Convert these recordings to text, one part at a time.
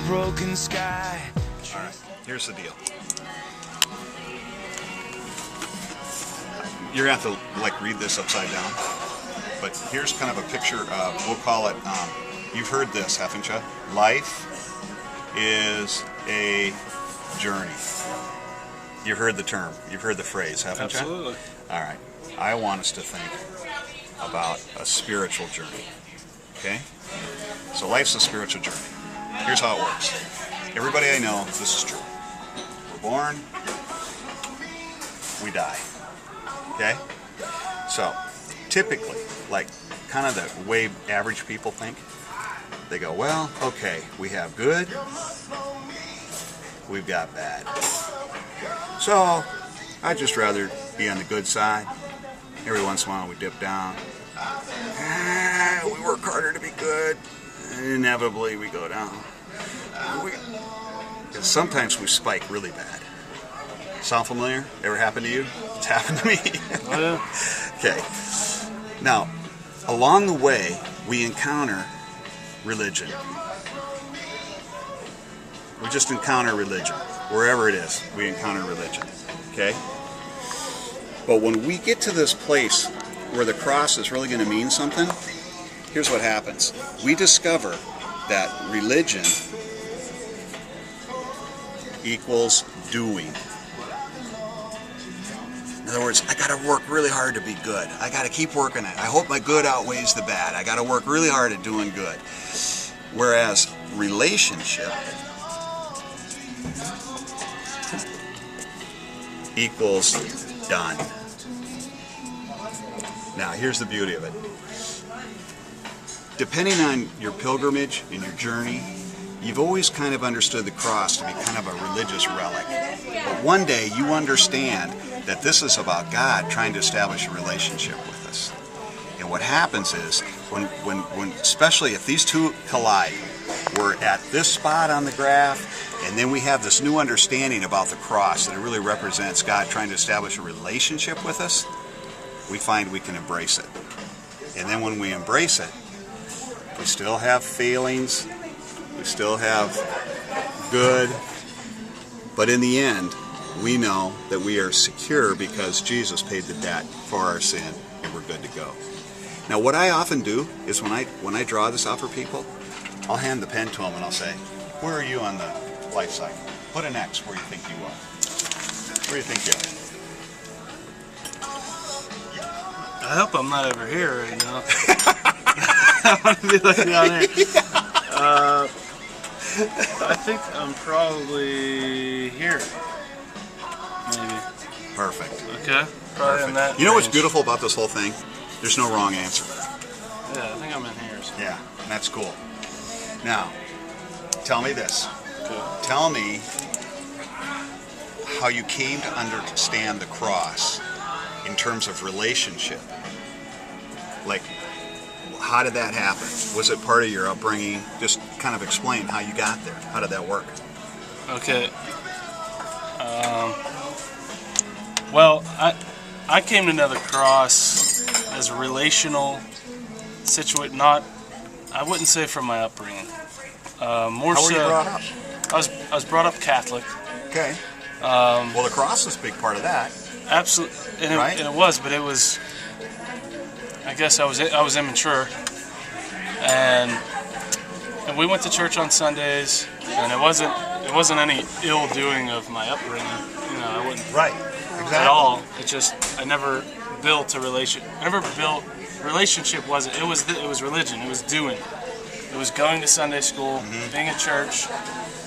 broken sky. All right, here's the deal. You're gonna have to like read this upside down, but here's kind of a picture of, we'll call it, you've heard this, haven't you? Life is a journey. You've heard the term, you've heard the phrase, haven't you? Absolutely. All right, I want us to think about a spiritual journey, okay? So life's a spiritual journey. Here's how it works. Everybody I know, this is true. We're born, we die. Okay? So, typically, like kind of the way average people think, they go, well, okay, we have good, we've got bad. So, I'd just rather be on the good side. Every once in a while we dip down. We work harder to be good, and inevitably we go down. And sometimes we spike really bad. Sound familiar? Ever happened to you? It's happened to me. Oh, yeah. Okay. Now, along the way, we encounter religion. We just encounter religion. Wherever it is, we encounter religion. Okay? But when we get to this place where the cross is really going to mean something, here's what happens. We discover that religion equals doing. In other words, I got to work really hard to be good. I got to keep working it. I hope my good outweighs the bad. I got to work really hard at doing good. Whereas relationship equals done. Now, here's the beauty of it. Depending on your pilgrimage and your journey, you've always kind of understood the cross to be kind of a religious relic. But one day you understand that this is about God trying to establish a relationship with us. And what happens is, when especially if these two collide, we're at this spot on the graph, and then we have this new understanding about the cross that it really represents God trying to establish a relationship with us, we find we can embrace it. And then when we embrace it, we still have failings, we still have good, but in the end, we know that we are secure because Jesus paid the debt for our sin and we're good to go. Now what I often do is when I draw this out for people, I'll hand the pen to them and I'll say, where are you on the life cycle? Put an X where you think you are. Where do you think you are? I hope I'm not over here right now. I want to be looking down here. I think I'm probably here. Maybe. Perfect. Okay. Probably in that You know what's range. beautiful about this whole thing? There's no wrong answer. Yeah, I think I'm in here. So. Yeah, that's cool. Now, tell me this. Okay. Tell me how you came to understand the cross in terms of relationship. Like, how did that happen? Was it part of your upbringing? Just kind of explain how you got there. How did that work? Okay. Well, I came to know the cross as a relational situation. Not, I wouldn't say from my upbringing. More How so. were you brought up? I was brought up Catholic. Okay. Well, the cross is a big part of that. Absolutely, and, Right? and it was, but it was. I guess I was immature, and we went to church on Sundays, and it wasn't any ill doing of my upbringing. You know, I wouldn't Right. Exactly. at all. It just I never built a relation. I never built relationship. Wasn't it was religion. It was doing. It was going to Sunday school, being at church,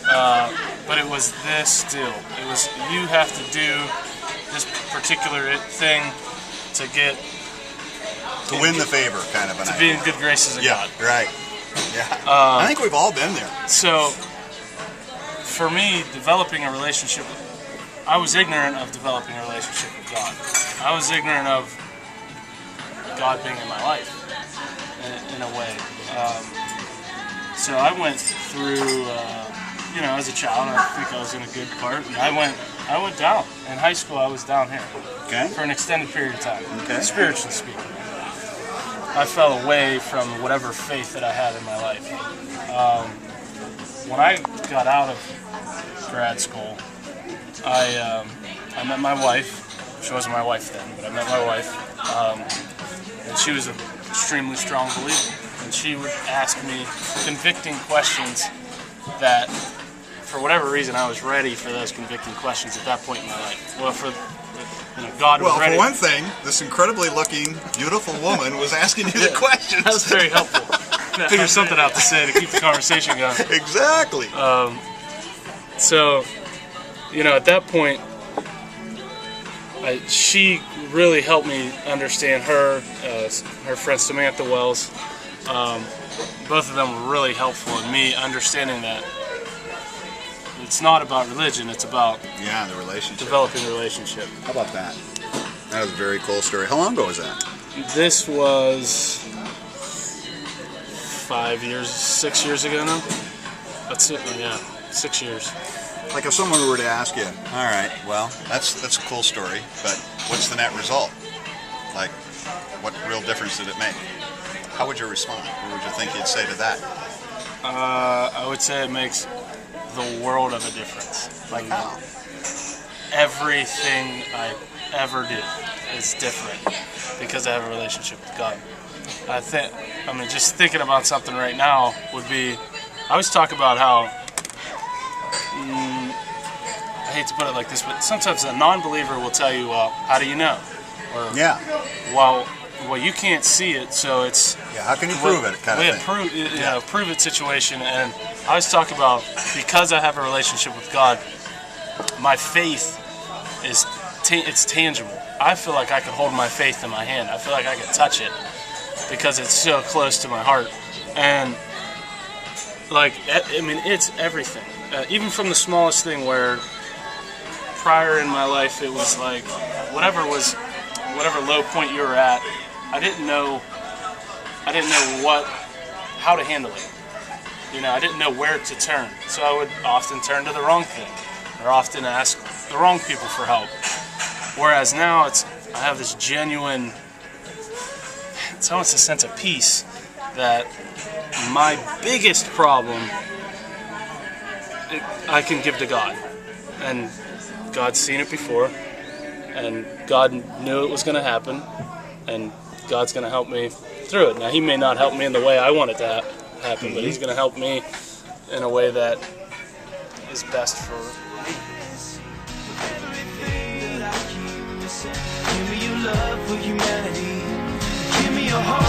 but it was this deal. It was you have to do this particular thing to get. To win the favor, kind of an To idea. be in good graces of God. Right. Yeah. I think we've all been there. So, for me, developing a relationship, I was ignorant of developing a relationship with God. I was ignorant of God being in my life, in a way. So I went through, as a child, I think I was in a good part, and I went down. In high school, I was down here. Okay. For an extended period of time, Okay. spiritually speaking. I fell away from whatever faith that I had in my life. when I got out of grad school, I met my wife. She wasn't my wife then, but I met my wife, and she was an extremely strong believer. And she would ask me convicting questions that, for whatever reason, I was ready for those convicting questions at that point in my life. Well, God was ready. Well, for one thing, this incredibly looking, beautiful woman was asking you the questions. That was very helpful. Figure something out to say to keep the conversation going. Exactly. So, at that point, she really helped me understand her friend Samantha Wells. Both of them were really helpful in me understanding that it's not about religion, it's about the relationship. Developing a relationship. How about that? That was a very cool story. How long ago was that? This was 6 years ago now. That's it, yeah, 6 years. Like if someone were to ask you, all right, well, that's a cool story, but what's the net result? Like, what real difference did it make? How would you respond? What would you think you'd say to that? I would say it makes the world of a difference. Like how? Everything I ever do is different because I have a relationship with God. Just thinking about something right now would be, I always talk about how, I hate to put it like this, but sometimes a non-believer will tell you, well, how do you know? Or, well, you can't see it, so it's... Yeah, how can you prove it, kind of thing? Prove it situation. And I always talk about, because I have a relationship with God, my faith is it's tangible. I feel like I can hold my faith in my hand. I feel like I can touch it because it's so close to my heart. And, it's everything. Even from the smallest thing where prior in my life it was like, whatever low point you were at, I didn't know how to handle it. I didn't know where to turn. So I would often turn to the wrong thing, or often ask the wrong people for help. Whereas now I have this genuine, it's almost a sense of peace that my biggest problem I can give to God. And God's seen it before, and God knew it was going to happen, and God's going to help me through it. Now, He may not help me in the way I want it to happen, but He's going to help me in a way that is best for me. Give me your love for humanity. Give me your heart.